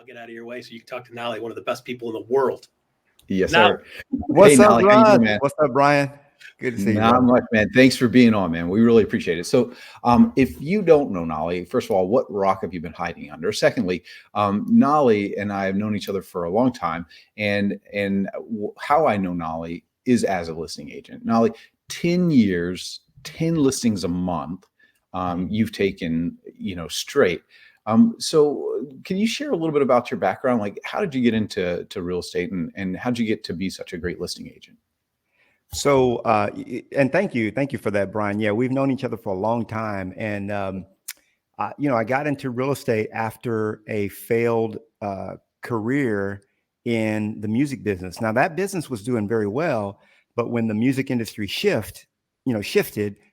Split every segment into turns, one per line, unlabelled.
I'll get out of your way so you can talk to Knolly, one of the best people in the world.
Yes,
Now,
sir.
What's up,
Knolly, how you doing,
Rod?
man?
What's up, Bryon? Good to see you.
Not much, man. Thanks for being on, man. We really appreciate it. So, if you don't know Knolly, first of all, what rock have you been hiding under? Secondly, Knolly and I have known each other for a long time, and how I know Knolly is as a listing agent. Knolly, 10 years, 10 listings a month. You've taken, straight. So can you share a little bit about your background? Like, how did you get into real estate, and how did you get to be such a great listing agent?
So, and thank you for that, Bryon. Yeah, we've known each other for a long time, and I got into real estate after a failed career in the music business. Now, that business was doing very well, but when the music industry shifted,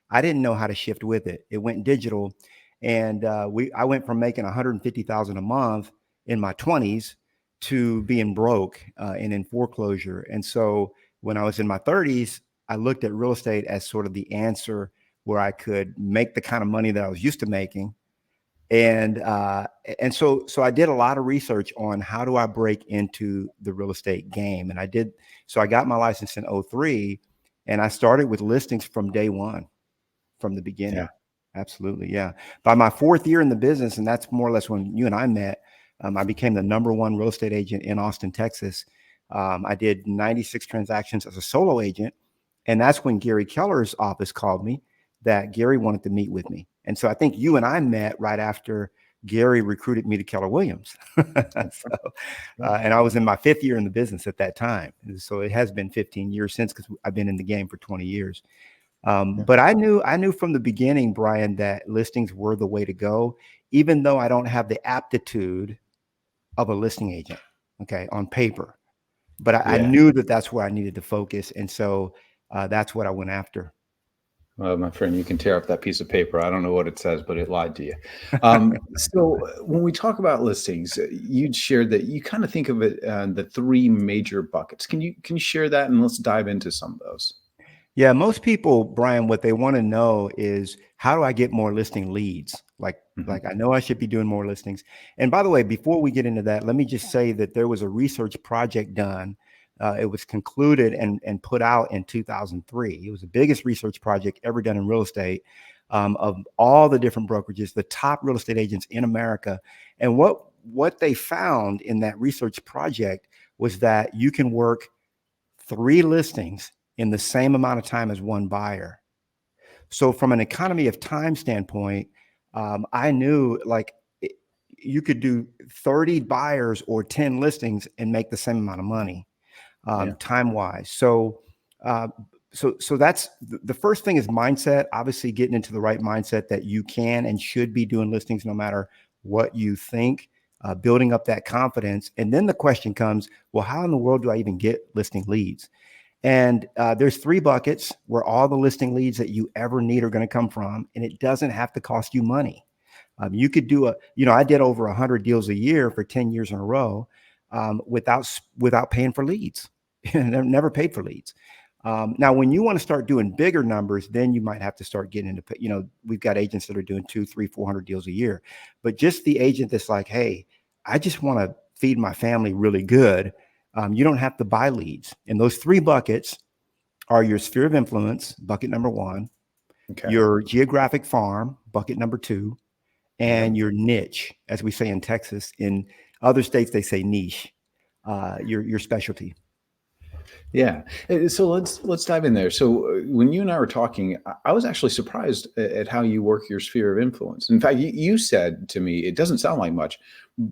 I didn't know how to shift with it. It went digital, and I went from making $150,000 a month in my 20s to being broke and in foreclosure. And so when I was in my 30s, I looked at real estate as sort of the answer where I could make the kind of money that I was used to making. And so I did a lot of research on how do I break into the real estate game. And I did. So I got my license in 2003, and I started with listings from day one, from the beginning.
Yeah.
Absolutely. Yeah. By my 4th year in the business, and that's more or less when you and I met, I became the #1 real estate agent in Austin, Texas. I did 96 transactions as a solo agent. And that's when Gary Keller's office called me that Gary wanted to meet with me. And so I think you and I met right after Gary recruited me to Keller Williams. And I was in my 5th year in the business at that time. And so it has been 15 years since, because I've been in the game for 20 years. But I knew from the beginning, Bryon, that listings were the way to go, even though I don't have the aptitude of a listing agent, okay, on paper. But I knew that that's where I needed to focus. And so that's what I went after.
Well, my friend, you can tear up that piece of paper. I don't know what it says, but it lied to you. So when we talk about listings, you'd shared that you kind of think of it the 3 major buckets. Can you share that, and let's dive into some of those?
Yeah, most people, Bryon, what they want to know is, how do I get more listing leads? Like I know I should be doing more listings. And by the way, before we get into that, let me just say that there was a research project done. It was concluded and put out in 2003. It was the biggest research project ever done in real estate, of all the different brokerages, the top real estate agents in America. And what they found in that research project was that you can work 3 listings in the same amount of time as 1 buyer. So from an economy of time standpoint, I knew you could do 30 buyers or 10 listings and make the same amount of money, time wise. So that's the first thing is mindset. Obviously, getting into the right mindset that you can and should be doing listings no matter what you think, building up that confidence. And then the question comes, well, how in the world do I even get listing leads? And there's 3 buckets where all the listing leads that you ever need are going to come from, and it doesn't have to cost you money. You could do I did over 100 deals a year for 10 years in a row without paying for leads. Never paid for leads. Now, when you want to start doing bigger numbers, then you might have to start getting into, we've got agents that are doing 200, 300, 400 deals a year. But just the agent that's like, hey, I just want to feed my family really good. You don't have to buy leads. And those 3 buckets are your sphere of influence, bucket number 1, your geographic farm, bucket number 2, and your niche, as we say in Texas. In other states, they say niche, your specialty.
Yeah. So let's dive in there. So when you and I were talking, I was actually surprised at how you work your sphere of influence. In fact, you said to me, it doesn't sound like much.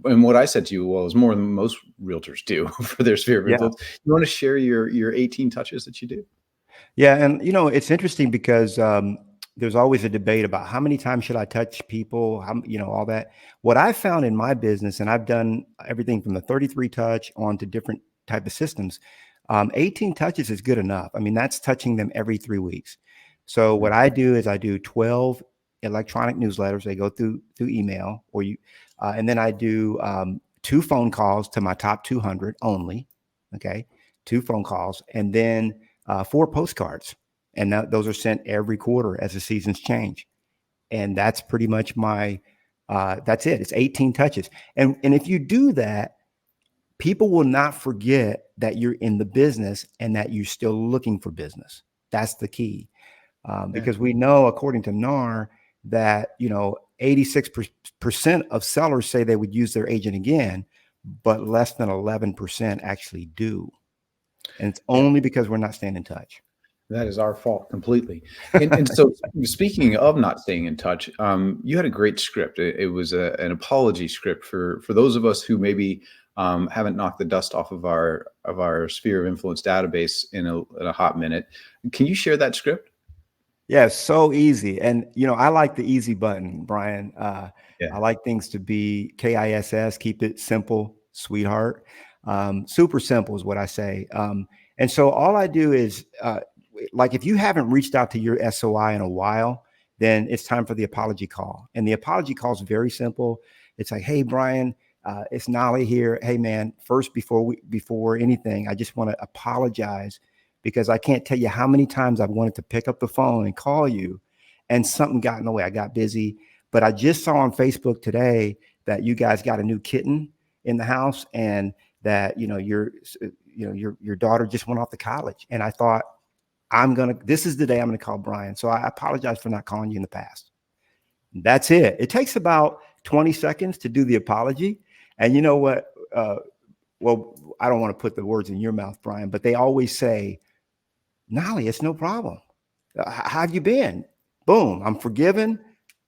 And what I said to you, well, is more than most realtors do for their sphere of influence. You want to share your 18 touches that you do?
Yeah. And, it's interesting because there's always a debate about how many times should I touch people, all that. What I found in my business, and I've done everything from the 33 touch on to different type of systems, 18 touches is good enough. I mean, that's touching them every 3 weeks. So what I do is I do 12 electronic newsletters. They go through email, and then I do 2 phone calls to my top 200 only. Okay. 2 phone calls, and then 4 postcards. And those are sent every quarter as the seasons change. And that's pretty much my That's it. It's 18 touches. And if you do that, people will not forget that you're in the business and that you're still looking for business. That's the key. Because we know, according to NAR, that 86% of sellers say they would use their agent again, but less than 11% actually do. And it's only because we're not staying in touch.
That is our fault completely. And so speaking of not staying in touch, you had a great script. It was an apology script for those of us who maybe haven't knocked the dust off of our sphere of influence database in a hot minute. Can you share that script?
Yeah, so easy. And, I like the easy button, Bryan. I like things to be KISS, keep it simple, sweetheart. Super simple is what I say. And so all I do is, like, if you haven't reached out to your SOI in a while, then it's time for the apology call. And the apology call is very simple. It's like, hey, Bryan, it's Knolly here. Hey, man, first, before anything, I just want to apologize because I can't tell you how many times I've wanted to pick up the phone and call you and something got in the way. I got busy, but I just saw on Facebook today that you guys got a new kitten in the house and that, your daughter just went off to college. And I thought, this is the day I'm going to call Bryan. So I apologize for not calling you in the past. That's it. It takes about 20 seconds to do the apology. And you know what? Well, I don't want to put the words in your mouth, Bryan, but they always say, Knolly, it's no problem. How have you been? Boom, I'm forgiven.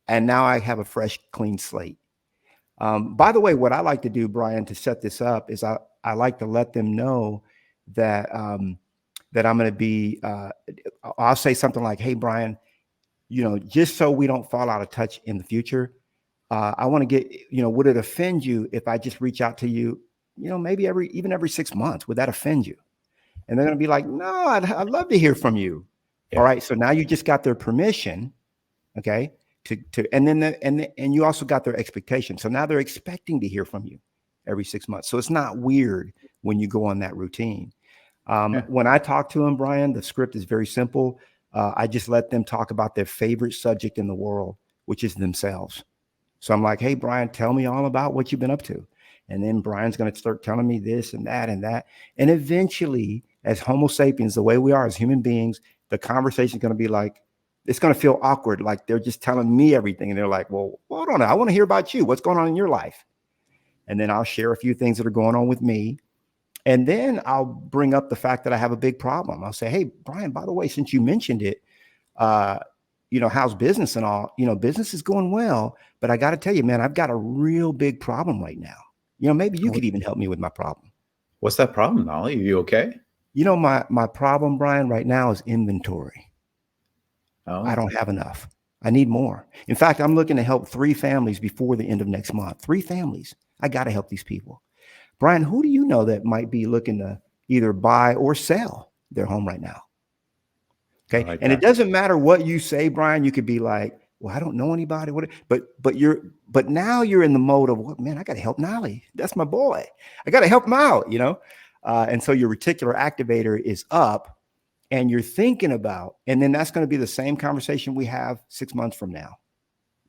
And now I have a fresh, clean slate. By the way, what I like to do, Bryan, to set this up is I like to let them know that that I'm going to be, I'll say something like, hey, Bryan, just so we don't fall out of touch in the future, I want to get, would it offend you if I just reach out to you, maybe every 6 months? Would that offend you? And they're going to be like, no, I'd love to hear from you. Yeah. All right. So now you just got their permission. Okay. And you also got their expectation. So now they're expecting to hear from you every 6 months. So it's not weird when you go on that routine. When I talk to them, Bryan, the script is very simple. I just let them talk about their favorite subject in the world, which is themselves. So I'm like, hey, Bryan, tell me all about what you've been up to. And then Bryan's going to start telling me this and that and that. And eventually, as Homo sapiens, the way we are as human beings, the conversation is going to be like, it's going to feel awkward. Like they're just telling me everything. And they're like, well, hold on. I want to hear about you. What's going on in your life? And then I'll share a few things that are going on with me. And then I'll bring up the fact that I have a big problem. I'll say, hey, Bryan, by the way, since you mentioned it, how's business and all? Business is going well, but I got to tell you, man, I've got a real big problem right now. Maybe you could even help me with my problem.
What's that problem, Knolly? Are you okay?
My problem, Bryan, right now is inventory. Oh. I don't have enough. I need more. In fact, I'm looking to help 3 families before the end of next month. 3 families. I got to help these people. Bryan, who do you know that might be looking to either buy or sell their home right now? Okay. Like and it doesn't matter what you say, Bryan. You could be like, well, I don't know anybody. But now you're in the mode of, well, man, I got to help Knolly. That's my boy. I got to help him out, and so your reticular activator is up and you're thinking about, and then that's going to be the same conversation we have 6 months from now.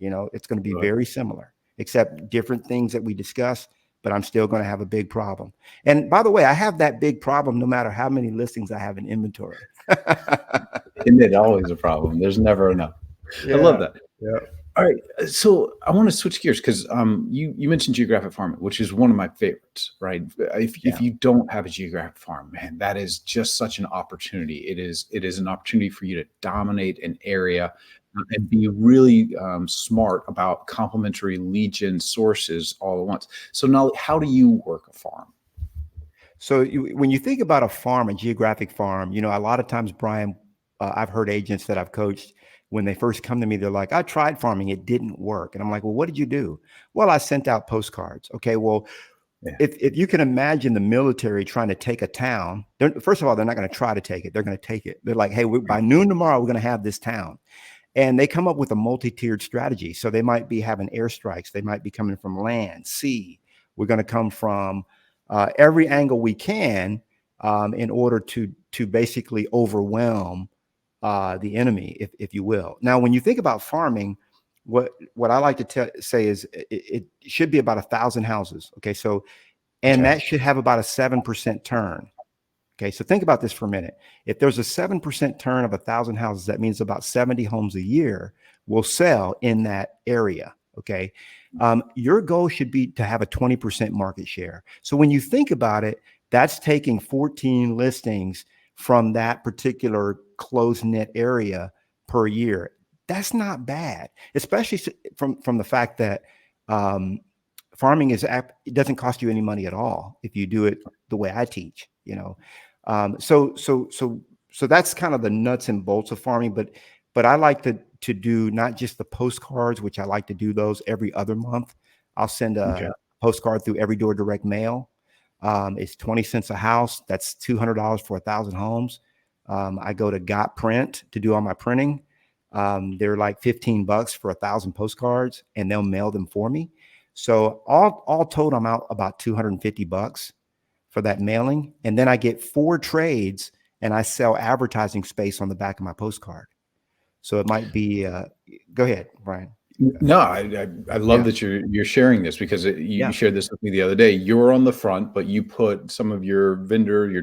It's going to be very similar, except different things that we discuss, but I'm still going to have a big problem. And by the way, I have that big problem no matter how many listings I have in inventory.
Isn't it always a problem? There's never enough. Yeah. I love that. Yeah. All right. So I want to switch gears because you mentioned geographic farming, which is one of my favorites, right? If you don't have a geographic farm, man, that is just such an opportunity. It is an opportunity for you to dominate an area and be really smart about complementary lead gen sources all at once. So now, how do you work a farm?
So when you think about a farm, a geographic farm, a lot of times, Bryan, I've heard agents that I've coached, when they first come to me, they're like, I tried farming, it didn't work. And I'm like, well, what did you do? Well, I sent out postcards. Okay, well, if you can imagine the military trying to take a town, first of all, they're not going to try to take it. They're going to take it. They're like, hey, by noon tomorrow, we're going to have this town. And they come up with a multi-tiered strategy. So they might be having airstrikes. They might be coming from land, sea. We're going to come from every angle we can in order to basically overwhelm the enemy, if you will. Now, when you think about farming, what I like to say is it should be about 1,000 houses. Okay, so and that should have about a 7% turn. Okay, so think about this for a minute. If there's a 7% turn of 1,000 houses, that means about 70 homes a year will sell in that area. Okay, your goal should be to have a 20% market share. So when you think about it, that's taking 14 listings from that particular close-knit area per year. That's not bad, especially from the fact that farming it doesn't cost you any money at all if you do it the way I teach. So that's kind of the nuts and bolts of farming. But I like to do not just the postcards, which I like to do those every other month. I'll send a postcard through Every Door Direct Mail. It's 20 cents a house. That's $200 for 1,000 homes. I go to Got Print to do all my printing. They're like $15 for 1,000 postcards, and they'll mail them for me. So all told, I'm out about $250 for that mailing. And then I get 4 trades and I sell advertising space on the back of my postcard. So it might be, go ahead, Bryon.
No, I love that you're sharing this, because you shared this with me the other day. You're on the front, but you put some of your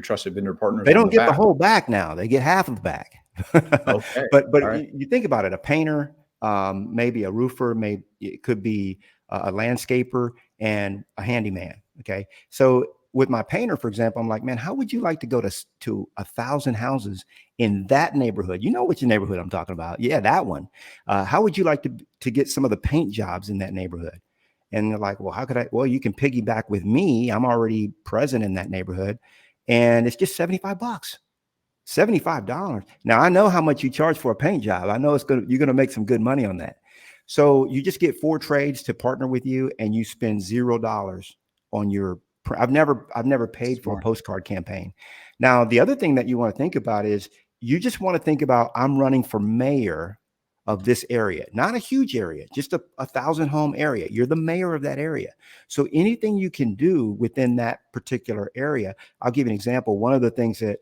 trusted vendor partners.
They don't get the whole back now. They get half of the back.
Okay.
But you think about it, a painter, maybe a roofer, maybe it could be a landscaper and a handyman. Okay. So with my painter, for example, I'm like, man, how would you like to go to 1,000 houses in that neighborhood? You know which neighborhood I'm talking about. Yeah, that one. How would you like to get some of the paint jobs in that neighborhood? And they're like, well, how could I? Well, you can piggyback with me. I'm already present in that neighborhood. And it's just $75. $75. Now, I know how much you charge for a paint job. I know you're going to make some good money on that. So you just get 4 trades to partner with you, and you spend $0 on your. I've never paid for a postcard campaign. Now, the other thing that you want to think about is you just want to think about, I'm running for mayor of this area, not a huge area, just a 1,000 home area. You're the mayor of that area. So anything you can do within that particular area. I'll give you an example. One of the things that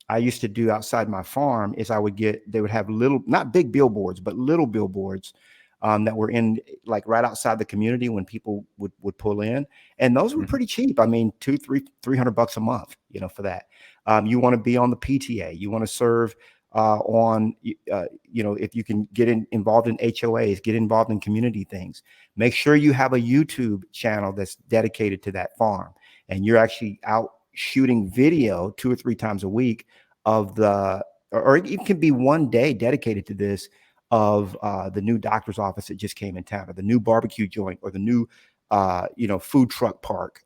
I used to do outside my farm is they would have little, not big billboards, but little billboards that were in like right outside the community when people would pull in, and those were pretty cheap. I mean, $300 a month, for that. You want to be on the PTA, you want to serve if you can get involved in HOAs, get involved in community things. Make sure you have a YouTube channel that's dedicated to that farm, and you're actually out shooting video 2 or 3 times a week or it can be one day dedicated to this, of the new doctor's office that just came in town, or the new barbecue joint, or the new food truck park,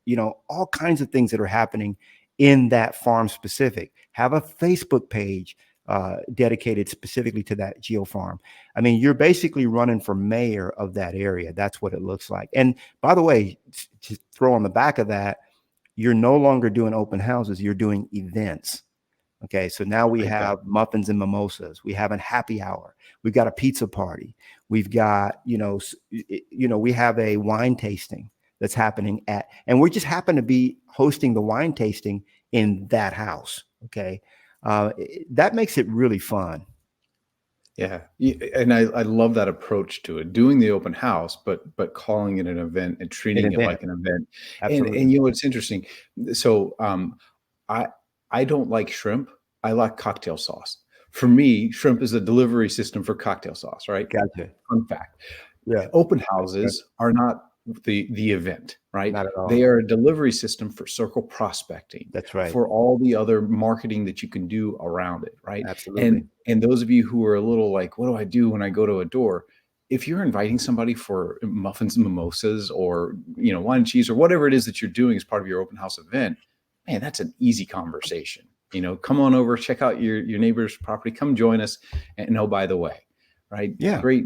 all kinds of things that are happening in that farm specific. Have a Facebook page dedicated specifically to that geo farm. I mean, you're basically running for mayor of that area. That's what it looks like. And by the way, to throw on the back of that, you're no longer doing open houses, you're doing events. Okay, so now we have muffins and mimosas. We have a happy hour. We've got a pizza party. We've got, we have a wine tasting that's happening and we just happen to be hosting the wine tasting in that house. Okay, that makes it really fun.
Yeah, and I love that approach to it. Doing the open house, but calling it an event and treating it like an event.
Absolutely.
And it's interesting. So I don't like shrimp. I like cocktail sauce. For me, shrimp is a delivery system for cocktail sauce, right?
Gotcha.
Fun fact.
Yeah.
Open houses are not the event, right?
Not at all.
They are a delivery system for circle prospecting.
That's right.
For all the other marketing that you can do around it, right?
Absolutely.
And those of you who are a little like, what do I do when I go to a door? If you're inviting somebody for muffins and mimosas, or wine and cheese, or whatever it is that you're doing as part of your open house event, man, that's an easy conversation. Come on over, check out your neighbor's property, come join us. And oh, by the way, right?
Yeah.
Great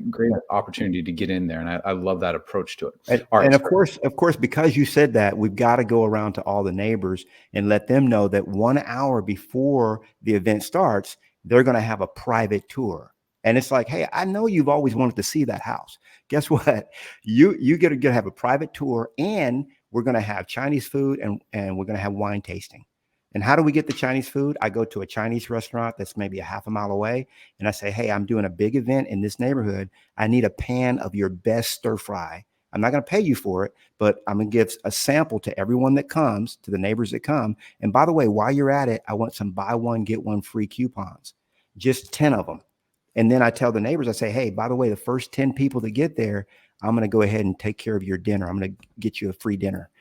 opportunity to get in there. And I love that approach to it.
And of course, because you said that, we've got to go around to all the neighbors and let them know that 1 hour before the event starts, they're going to have a private tour. And it's like, hey, I know you've always wanted to see that house. Guess what? You get to have a private tour, and we're going to have Chinese food, and we're going to have wine tasting. And how do we get the Chinese food? I go to a Chinese restaurant that's maybe a half a mile away, and I say, hey, I'm doing a big event in this neighborhood. I need a pan of your best stir fry. I'm not going to pay you for it, but I'm going to give a sample to everyone that comes, to the neighbors that come. And by the way, while you're at it, I want some buy one, get one free coupons, just 10 of them. And then I tell the neighbors, I say, hey, by the way, the first 10 people that get there, I'm going to go ahead and take care of your dinner. I'm going to get you a free dinner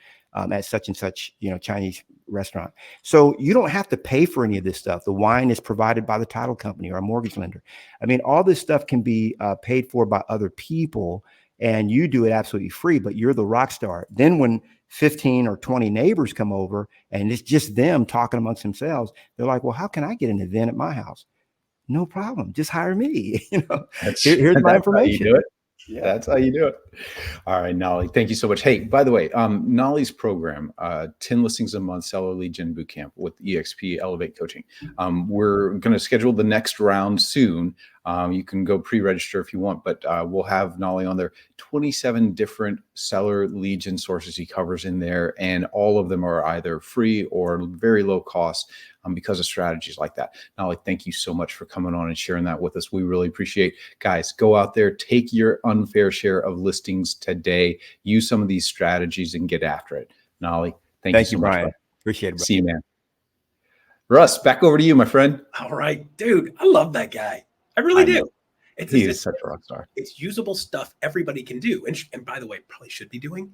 at such and such, Chinese restaurant. So you don't have to pay for any of this stuff. The wine is provided by the title company or a mortgage lender. I mean, all this stuff can be paid for by other people, and you do it absolutely free, but you're the rock star. Then when 15 or 20 neighbors come over and it's just them talking amongst themselves, they're like, well, how can I get an event at my house? No problem. Just hire me. Here's my information.
How you do it. Yeah, that's how you do it. All right, Knolly, thank you so much. Hey, by the way, Knolly's program, 10 listings a month, seller lead gen bootcamp with EXP Elevate Coaching. We're going to schedule the next round soon. You can go pre-register if you want, but we'll have Knolly on there. 27 different seller lead gen sources he covers in there, and all of them are either free or very low cost because of strategies like that. Knolly, thank you so much for coming on and sharing that with us. We really appreciate. Guys, go out there, take your unfair share of listings today. Use some of these strategies and get after it. Knolly, thank you so
Bryon.
much.
Appreciate it, bro.
See you, man. Russ, back over to you, my friend.
All right, dude. I love that guy. I really do.
He is such a rock star.
It's usable stuff everybody can do. And by the way, probably should be doing.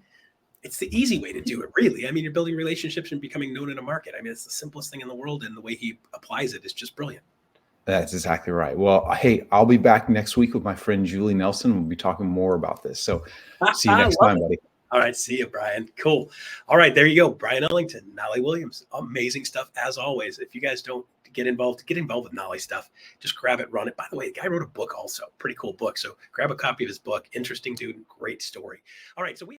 It's the easy way to do it, really. I mean, you're building relationships and becoming known in a market. I mean, it's the simplest thing in the world, and the way he applies it is just brilliant.
That's exactly right. Well, hey, I'll be back next week with my friend Julie Nelson. We'll be talking more about this. So see you next time, buddy.
All right. See you, Bryon. Cool. All right. There you go. Bryon Ellington, Knolly Williams. Amazing stuff as always. If you guys don't get involved with Knolly stuff, just grab it, run it. By the way, the guy wrote a book also. Pretty cool book. So grab a copy of his book. Interesting dude. Great story. All right. So